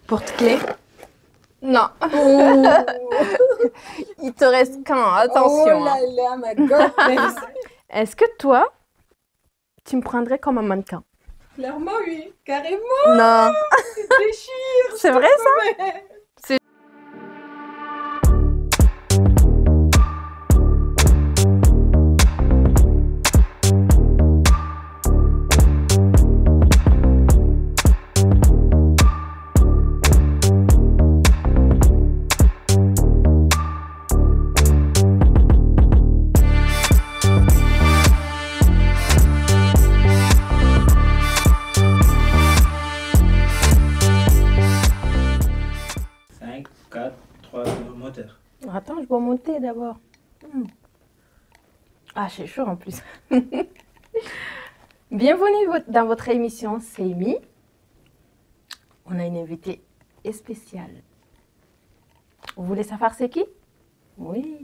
Porte-clés? Non. Oh, Il te reste qu'un, attention. oh là là, ma goddess. Est-ce que toi, tu me prendrais comme un mannequin? Clairement, oui, carrément. Non. Tu te déchires. C'est vrai ça? Ouais. Cinq, 4, 3, moteur. Attends, je dois monter d'abord. Ah, c'est chaud en plus. Bienvenue dans votre émission, c'est Amy. On a une invitée spéciale. Vous voulez savoir c'est qui? Oui.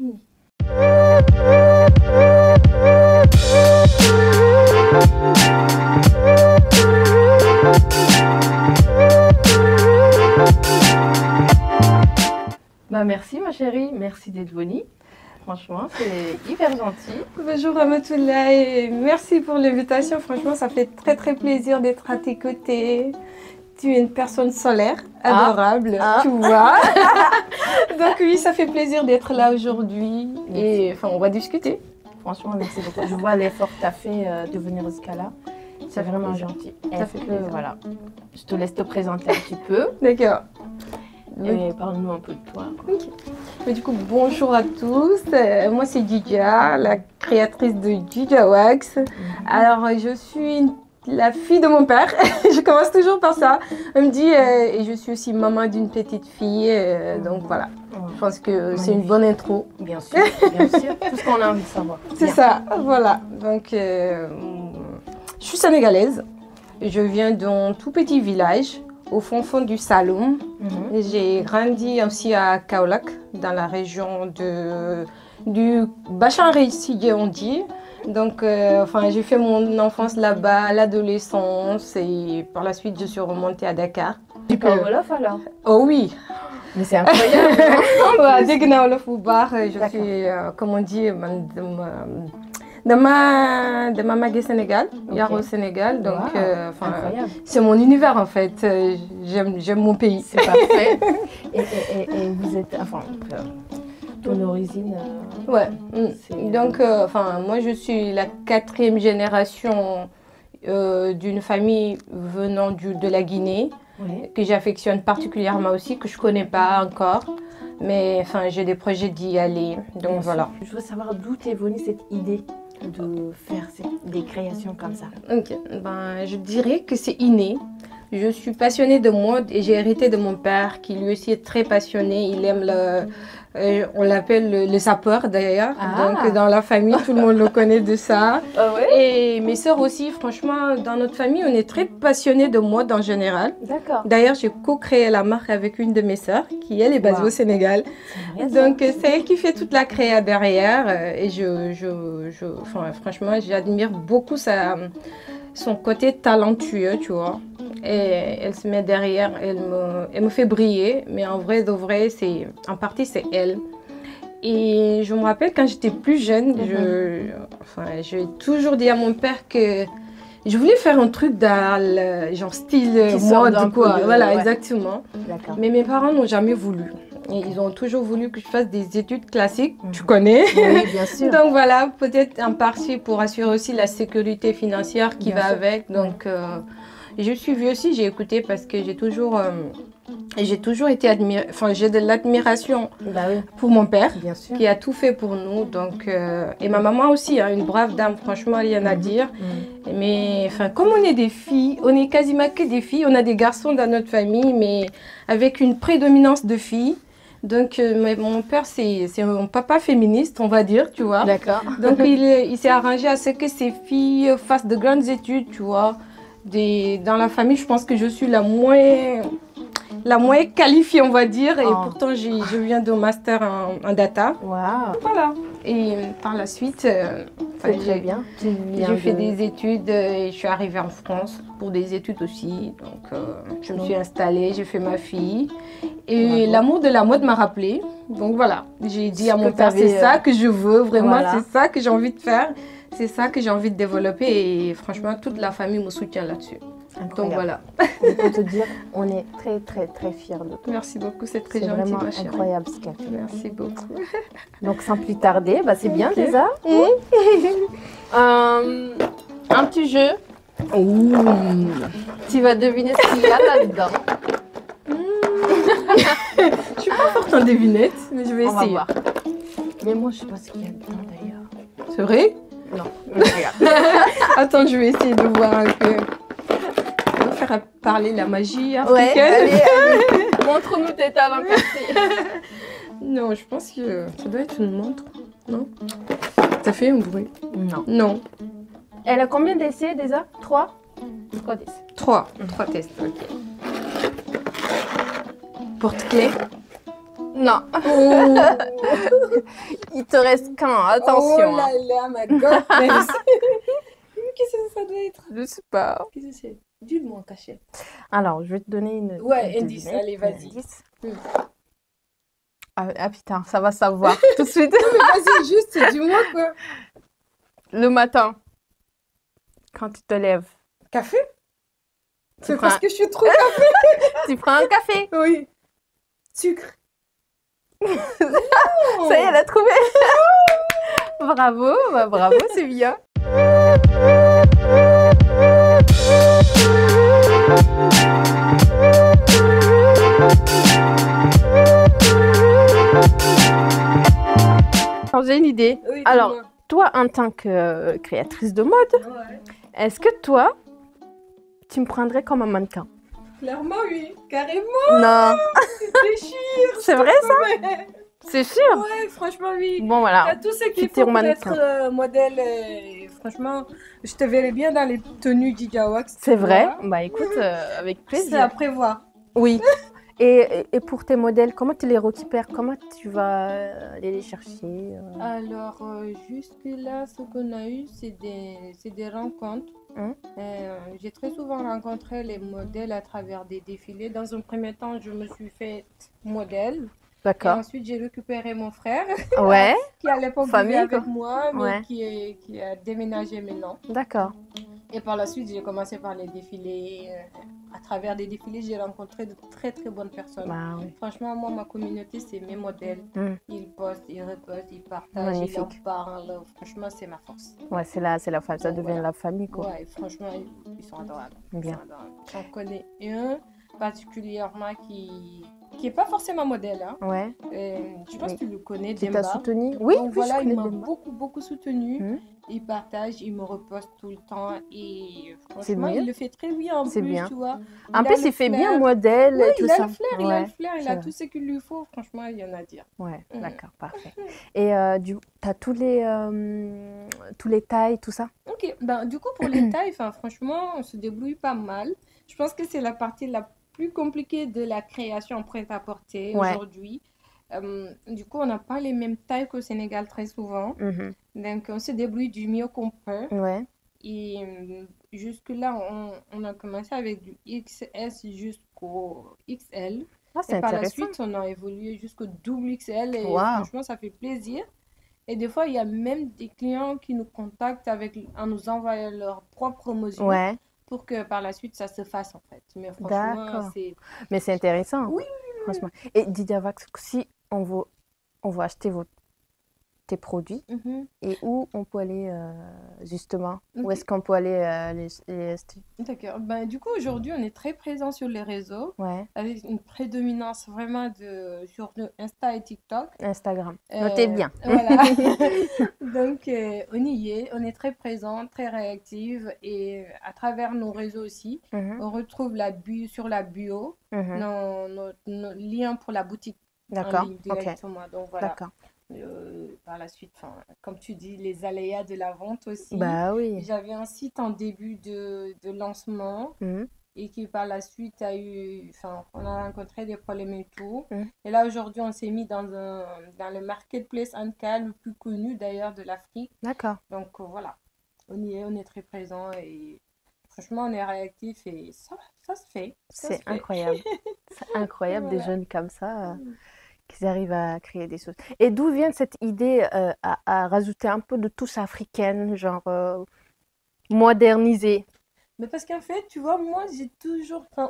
Bah merci ma chérie, merci d'être venue. Franchement, c'est hyper gentil. Bonjour Ramatoulaye, et merci pour l'invitation. Franchement, ça fait très plaisir d'être à tes côtés. Tu es une personne solaire, adorable, tu vois. Donc oui, ça fait plaisir d'être là aujourd'hui. Et enfin, on va discuter. Franchement, merci beaucoup. Je vois l'effort que tu as fait de venir jusqu'à là. C'est vraiment gentil. Ça fait plaisir. Voilà, je te laisse te présenter un petit peu. D'accord. Et parle-nous un peu de toi. Ok. Mais du coup, bonjour à tous. Moi, c'est Djidja, la créatrice de Djidja Wax. Alors, je suis la fille de mon père. Je commence toujours par ça. On me dit, et je suis aussi maman d'une petite fille. Donc voilà, je pense que c'est une bonne intro. Bien sûr, bien sûr. Tout ce qu'on a envie de savoir. C'est ça, voilà. Donc, je suis sénégalaise. Je viens d'un tout petit village au fond du Saloum. J'ai grandi aussi à Kaolack, dans la région du Bachan Réussi, on dit. Donc, enfin, j'ai fait mon enfance là-bas, l'adolescence, et par la suite, je suis remontée à Dakar. Tu parles Wolof alors? Oh oui. Mais c'est incroyable. Ouais, dès que je Wolof bu baax, je suis, comme on dit, dama màggee Sénégal, yaroo Sénégal, donc enfin, c'est mon univers en fait. J'aime mon pays. C'est parfait. Et vous êtes, enfin, ton origine. Ouais. Donc, enfin, moi je suis la 4e génération d'une famille venant de la Guinée, que j'affectionne particulièrement aussi, que je connais pas encore. Mais enfin, j'ai des projets d'y aller. Donc voilà. Je veux savoir d'où t'es venue cette idée de faire des créations comme ça. Ok, ben, je dirais que c'est inné. Je suis passionnée de mode et j'ai hérité de mon père qui lui aussi est très passionné. Il aime on l'appelle le sapeur d'ailleurs. Donc dans la famille, tout le monde le connaît de ça. Et mes sœurs aussi, franchement, dans notre famille, on est très passionnés de mode en général. D'accord. D'ailleurs, j'ai co-créé la marque avec une de mes sœurs qui, elle, est basée au Sénégal. Donc c'est elle qui fait toute la créa derrière. Et enfin, franchement, j'admire beaucoup son côté talentueux, tu vois. Et elle se met derrière, elle me fait briller, mais en vrai de vrai, en partie c'est elle. Et je me rappelle quand j'étais plus jeune, j'ai toujours dit à mon père que je voulais faire un truc dans genre style mode, quoi. Voilà, exactement. Mais mes parents n'ont jamais voulu. Et ils ont toujours voulu que je fasse des études classiques, tu connais. Oui, bien sûr. Donc voilà, peut-être en partie pour assurer aussi la sécurité financière qui va avec. Donc je suis vue aussi, j'ai écouté parce que j'ai toujours été admirée, enfin j'ai de l'admiration pour mon père qui a tout fait pour nous. Donc, et ma maman aussi, hein, une brave dame, franchement, rien à dire. Mais enfin, comme on est des filles, on est quasiment que des filles, on a des garçons dans notre famille, mais avec une prédominance de filles. Donc, mon père, c'est un papa féministe, on va dire, tu vois. D'accord. Donc, il s'est arrangé à ce que ses filles fassent de grandes études, tu vois. Dans la famille, je pense que je suis la moins... la moins qualifiée, on va dire. Et Oh. pourtant, je viens de master en data. Waouh, Voilà. Et par la suite, c'est très bien. Tu viens j'ai fait de- des études et je suis arrivée en France pour des études aussi. Donc, je me suis installée, j'ai fait ma fille. Et Bravo. l'amour de la mode m'a rappelé. Donc voilà, j'ai dit à Ce mon que père, t'avais, c'est ça que je veux, vraiment, voilà. c'est ça que j'ai envie de faire. C'est ça que j'ai envie de développer. Et franchement, toute la famille me soutient là-dessus. Donc Incroyable. voilà. Je peux te dire, on est très, très, très fiers de toi. Merci beaucoup, c'est très C'est gentil, vraiment ma chérie. incroyable ce qu'elle fait. Merci beaucoup. Donc, sans plus tarder, bah, c'est bien Ok. déjà. Un petit jeu. Tu vas deviner ce qu'il y a là-dedans. Je suis pas forte en devinette, mais je vais On va essayer. voir. Mais moi, je sais pas ce qu'il y a dedans d'ailleurs. C'est vrai? Non, regarde. Attends, je vais essayer de voir un peu. On va faire parler la magie Ouais, africaine. allez. Montre-nous tes talents cachés. Non, je pense que ça doit être une montre. Non? Ça fait un bruit. Non. Non. Elle a combien d'essais déjà? 3 d'essais. 3. 3 tests, ok. Porte-clés. Non. Oh, Il te reste qu'un, attention. Oh là là, ma goddess. Qu'est-ce que ça doit être? Je sais pas. Qu'est-ce que c'est? Dis-le-moi en cachette. Alors, je vais te donner une. Ouais, une indice, devinette, allez, un vas-y. indice. Mm. Ah putain, ça va savoir tout de suite. Vas-y, juste dis-moi quoi. Le matin, quand tu te lèves, Café? C'est prends- parce que je suis trop... tu prends un café. Oui. Sucre. Ça y est, elle a trouvé. Bravo, bah, bravo, c'est bien. Alors, j'ai une idée. Oui, Alors, dis-moi. toi, en tant que créatrice de mode, Ouais. est-ce que toi, tu me prendrais comme un mannequin? Clairement, oui. Carrément, Non. c'est déchire. C'est vrai ça? Ouais. C'est sûr? Ouais, franchement, oui. Bon, T'as voilà. tout ce qu'il Futur faut pour mannequin. être modèle. Et franchement, je te verrais bien dans les tenues Giga Wax. C'est vrai? Voilà. Bah écoute, avec C'est à plaisir. prévoir. Oui. Et pour tes modèles, comment tu les récupères? Comment tu vas aller les chercher? Alors, jusque-là, ce qu'on a eu, c'est des rencontres. Hein? J'ai très souvent rencontré les modèles à travers des défilés. Dans un premier temps, je me suis fait modèle. Et D'accord. ensuite, j'ai récupéré mon frère, Ouais, qui à l'époque Famille, vivait avec quoi. moi, mais Ouais. qui a déménagé maintenant. d'accord. Et par la suite, j'ai commencé par les défilés. À travers des défilés, j'ai rencontré de très très bonnes personnes. Bah oui. Franchement, moi, ma communauté, c'est mes modèles. Mm. Ils postent, ils repostent, ils partagent, ils en Magnifique. parlent. Franchement, c'est ma force. Ouais, c'est la famille, ça Donc, devient voilà. la famille quoi. Ouais, franchement, ils sont adorables. Ils Bien. sont adorables. J'en connais un particulièrement qui est pas forcément modèle. Hein. Ouais. Je pense Oui. que tu le connais, Qui t'a Demba. soutenu? Oui, Donc oui, voilà, je connais il m'a Demba. beaucoup, beaucoup soutenu. Mhm. Il partage, il me reposte tout le temps. Et C'est franchement, bien. il le fait très bien en C'est plus, bien. tu vois. En a plus, le il fait bien flair. modèle Oui, et tout il a ça. le flair, il a le Ouais, flair, il c'est a vrai. tout ce qu'il lui faut. Franchement, il y en a à dire. Ouais, Mm. d'accord, parfait. Et tu as tous les tailles, tout ça? Ok, ben, du coup, pour les tailles, franchement, on se débrouille pas mal. Je pense que c'est la partie la plus compliquée de la création prêt-à-porter Ouais. aujourd'hui. Du coup, on n'a pas les mêmes tailles qu'au Sénégal très souvent. Mhm. Donc, on se débrouille du mieux qu'on peut. Ouais, Et jusque-là, on a commencé avec du XS jusqu'au XL. ah, c'est Et par la intéressant. suite, on a évolué jusqu'au double XL. Et Waouh. franchement, ça fait plaisir. Et des fois, il y a même des clients qui nous contactent en nous envoyant leur propre mesure Ouais, pour que par la suite, ça se fasse en fait. Mais franchement, D'accord. c'est... mais c'est intéressant. Oui, Franchement. Et Didier Wax, si on veut acheter tes produits, Mhm. et où on peut aller justement? Où Ok. est-ce qu'on peut aller les acheter? D'accord. Ben, du coup, aujourd'hui, on est très présent sur les réseaux Ouais, avec une prédominance vraiment sur Insta et TikTok. Instagram. Notez bien. Voilà. Donc, on y est, on est très présent, très réactive et à travers nos réseaux aussi, Mhm, on retrouve sur la bio mhm. nos liens pour la boutique en D'accord, ligne ok, directement. Donc voilà. d'accord. Par la suite, comme tu dis, les aléas de la vente aussi. Bah oui. J'avais un site en début de lancement. Mhm. et qui par la suite on a rencontré des problèmes et tout. Mm. Et là, aujourd'hui, on s'est mis dans le marketplace Anka, le plus connu d'ailleurs de l'Afrique. D'accord. Donc voilà, on est très présent et franchement, on est réactif et ça se fait. Ça C'est se fait. incroyable. C'est incroyable des Voilà. jeunes comme ça, qui arrivent à créer des choses. Et d'où vient cette idée à rajouter un peu de touche africaine, genre moderniser? Mais parce qu'en fait, tu vois, moi,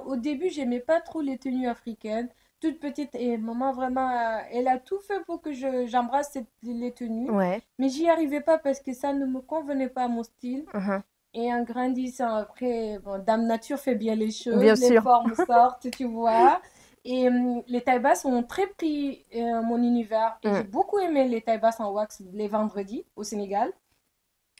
au début, j'aimais pas trop les tenues africaines. Toute petite, et maman, vraiment, elle a tout fait pour que j'embrasse les tenues. Ouais. Mais j'y arrivais pas parce que ça ne me convenait pas à mon style. Mhm. Et en grandissant, après, bon, Dame Nature fait bien les choses, Bien les sûr. formes sortent, tu vois. Et les tailles basses ont très pris mon univers. Et j'ai Mm. beaucoup aimé les tailles basses en wax les vendredis au Sénégal.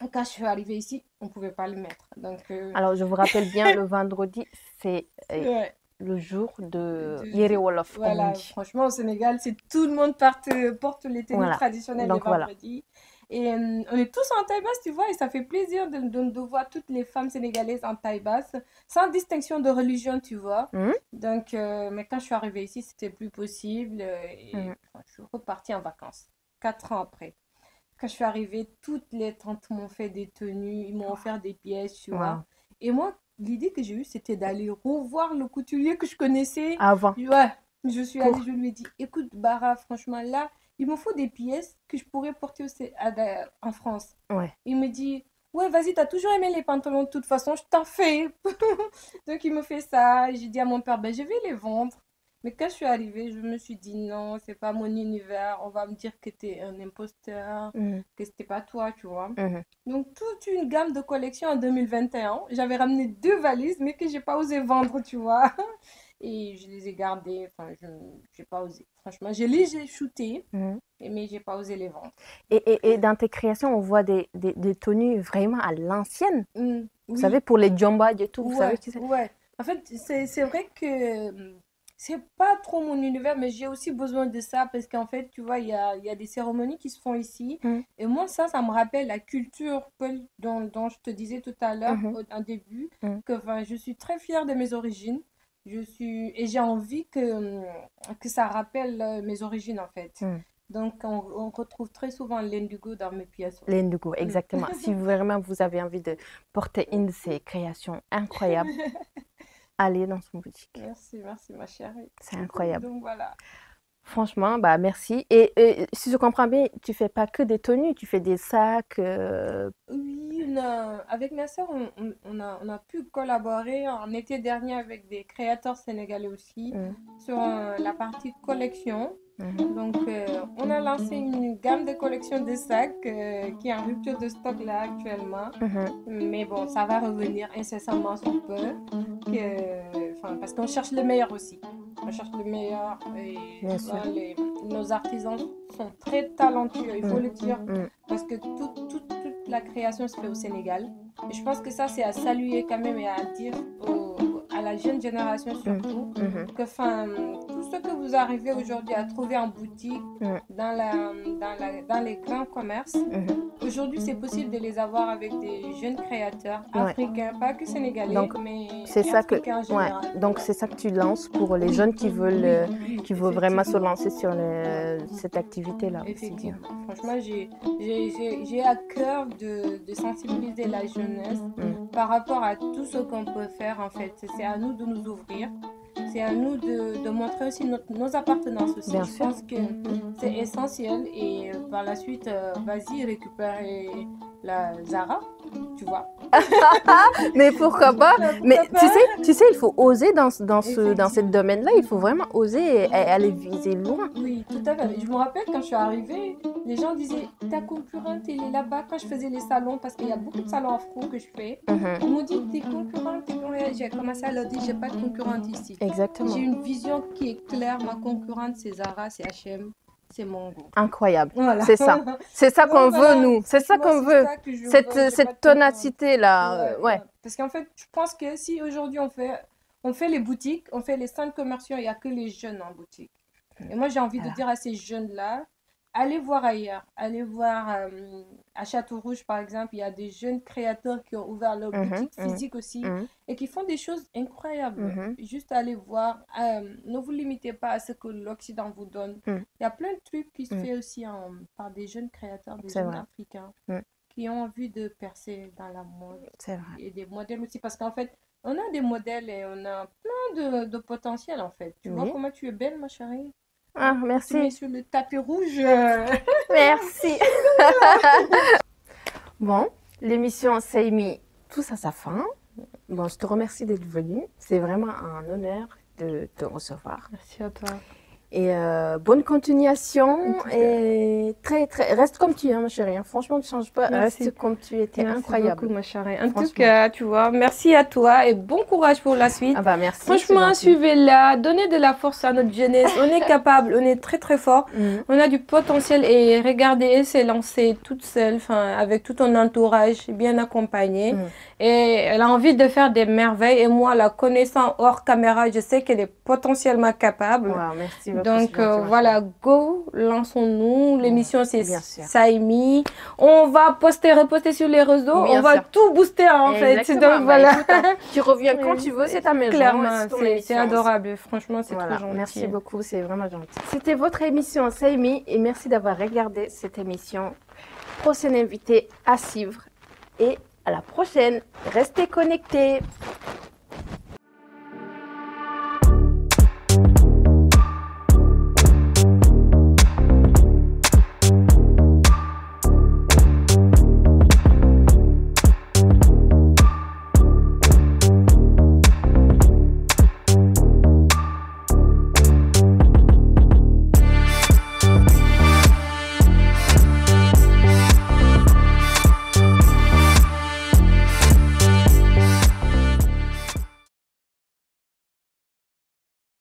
Et quand je suis arrivée ici, on ne pouvait pas le mettre. Donc, Alors, je vous rappelle bien, le vendredi, c'est ouais. le jour de De- Yere Wolof, comme on Voilà, dit. franchement, au Sénégal, c'est tout le monde porte les tenues Voilà. traditionnelles les Donc, voilà. vendredis. Et on est tous en taille basse, tu vois, et ça fait plaisir de voir toutes les femmes sénégalaises en taille basse, sans distinction de religion, tu vois. Mhm. Donc, mais quand je suis arrivée ici, c'était plus possible. Et Mhm. enfin, je suis repartie en vacances, 4 ans après. Quand je suis arrivée, toutes les tantes m'ont fait des tenues, ils m'ont offert des pièces, tu vois. Wow. Et moi, l'idée que j'ai eue, c'était d'aller revoir le couturier que je connaissais. Avant. Ouais, je suis allée, Pour. je lui ai dit, écoute, Bara, franchement, là, il me faut des pièces que je pourrais porter en France. Ouais. Il me dit, ouais, vas-y, t'as toujours aimé les pantalons, de toute façon, je t'en fais. Donc, il me fait ça. J'ai dit à mon père, ben, je vais les vendre. Mais quand je suis arrivée, je me suis dit, non, c'est pas mon univers. On va me dire que t'es un imposteur, Mhm. que c'était pas toi, tu vois. Mhm. Donc, toute une gamme de collections en 2021. J'avais ramené 2 valises, mais que j'ai pas osé vendre, tu vois. Et je les ai gardées. Enfin, je j'ai pas osé. Franchement, j'ai shooté, Mhm. mais j'ai pas osé les vendre. Et dans tes créations, on voit des tenues vraiment à l'ancienne. Vous Oui, savez, pour les djambas et tout, vous savez ouais, qui c'est? ouais. En fait, c'est vrai que c'est pas trop mon univers, mais j'ai aussi besoin de ça parce qu'en fait, tu vois, il y a des cérémonies qui se font ici. Mhm. Et moi, ça me rappelle la culture dont je te disais tout à l'heure, Mhm. en début, Mhm. que enfin, je suis très fière de mes origines. Et j'ai envie que ça rappelle mes origines, en fait. Mhm. Donc, on retrouve très souvent l'indigo dans mes pièces. Les Ndigo, Mm. exactement. Si vraiment vous avez envie de porter une de ces créations incroyables, allez dans son boutique. Merci, merci, ma chérie. C'est incroyable. Donc, voilà. Franchement, bah merci. Et si je comprends bien, tu fais pas que des tenues, tu fais des sacs. Oui, avec ma soeur, on a pu collaborer en été dernier avec des créateurs sénégalais aussi sur la partie collection. Mhm. Donc, on a lancé une gamme de collections de sacs qui est en rupture de stock là actuellement. Mhm. Mais bon, ça va revenir incessamment sous peu. Parce qu'on cherche le meilleur aussi. On cherche le meilleur. Et Bien tu vois, sûr. nos artisans sont très talentueux, il faut le dire. Mhm. Parce que toute la création se fait au Sénégal. Et je pense que ça, c'est à saluer quand même et à dire à la jeune génération surtout Mhm. que tout ce que vous arrivez aujourd'hui à trouver en boutique, Mhm. dans les grands commerces, Mhm. aujourd'hui, c'est possible de les avoir avec des jeunes créateurs Ouais. africains, pas que sénégalais, Donc, mais c'est ça que, africains en ouais. général. Donc Voilà. c'est ça que tu lances pour les Oui, jeunes qui veulent, oui, qui veulent vraiment se effectivement. lancer sur cette activité-là aussi. Effectivement. Franchement, j'ai à cœur de sensibiliser la jeunesse par rapport à tout ce qu'on peut faire en fait. C'est à nous de nous ouvrir. C'est à nous de montrer aussi nos appartenances aussi. Bien Je sûr. pense que c'est essentiel et par la suite, vas-y récupérer la Zara, tu vois. Mais pourquoi pas? Mais Pourquoi pas? tu sais, il faut oser dans ce Effectivement. domaine-là. Il faut vraiment oser et aller viser loin. Oui, tout à fait. Je me rappelle quand je suis arrivée, les gens disaient, ta concurrente, elle est là-bas. Quand je faisais les salons, parce qu'il y a beaucoup de salons afro que je fais, Mhm. ils m'ont dit, tes concurrentes, j'ai commencé à leur dire, j'ai pas de concurrente ici. Exactement. J'ai une vision qui est claire. Ma concurrente, c'est Zara, c'est H&M, c'est Mango. Incroyable. Voilà. C'est ça. C'est ça Donc qu'on voilà, veut, nous. C'est ça franchement, qu'on c'est veut. ça que je veux. J'ai pas Cette de tonacité-là. Ouais, Ouais. ouais. Parce qu'en fait, je pense que si aujourd'hui on fait les boutiques, on fait les centres commerciaux, il n'y a que les jeunes en boutique. Et moi, j'ai envie de Voilà. dire à ces jeunes-là, allez voir ailleurs. Allez voir à Château-Rouge, par exemple, il y a des jeunes créateurs qui ont ouvert leur boutique physique aussi et qui font des choses incroyables. Juste allez voir. Ne vous limitez pas à ce que l'Occident vous donne. Il y a plein de trucs qui se fait aussi par des jeunes créateurs, des jeunes africains qui ont envie de percer dans la mode. C'est vrai. Et des modèles aussi, parce qu'en fait, on a des modèles et on a plein de potentiel, en fait. Tu vois comment tu es belle, ma chérie? Ah, Tu mets merci. sur le tapis rouge. Merci. Bon, l'émission Seimi touche à sa fin. Bon, je te remercie d'être venue. C'est vraiment un honneur de te recevoir. Merci à toi. Et bonne continuation. Et reste comme tu es, ma chérie. Franchement, ne change pas. Merci. Reste comme tu étais. Merci Incroyable. beaucoup, ma chérie. En tout cas, tu vois, merci à toi et bon courage pour la suite. Ah bah merci. Franchement, suivez-la, donnez de la force à notre jeunesse. On est capable, on est très très fort. On a du potentiel et regardez, elle s'est lancée toute seule, avec tout ton entourage, bien accompagnée. Et elle a envie de faire des merveilles. Et moi, la connaissant hors caméra, je sais qu'elle est potentiellement capable. Wow, merci beaucoup. Donc voilà, go, lançons-nous. L'émission c'est Saimi. On va reposter sur les réseaux. On va tout booster en fait. Donc voilà. Écoute, tu reviens quand tu veux, c'est ta maison. Clairement, c'est adorable. Franchement, c'est trop gentil. Merci beaucoup, c'est vraiment gentil. C'était votre émission Saimi et merci d'avoir regardé cette émission. Prochaine invitée à suivre et à la prochaine. Restez connectés.